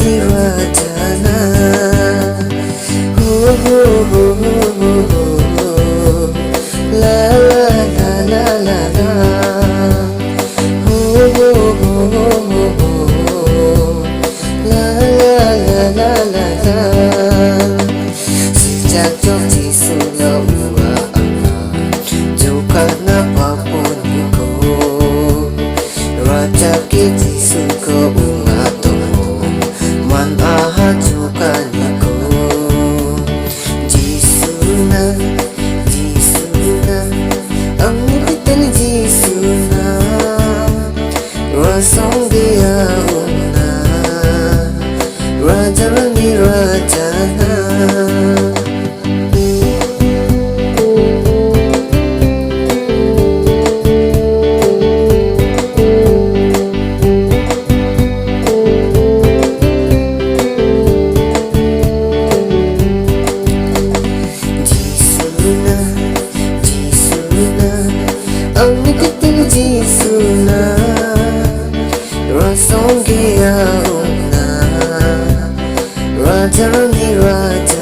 ni Rajana. La la la la la la. La la la la la la. Sejak jauh sudah jauh karena papunku Raja kiti suka ungatomo man aha jukaniku Jisuna Jisuna ang nikitan Jisuna Rasong dia una Raja ni Rajana. Ang nikitin Jisuna Rasong giyauna Raja ni Raja.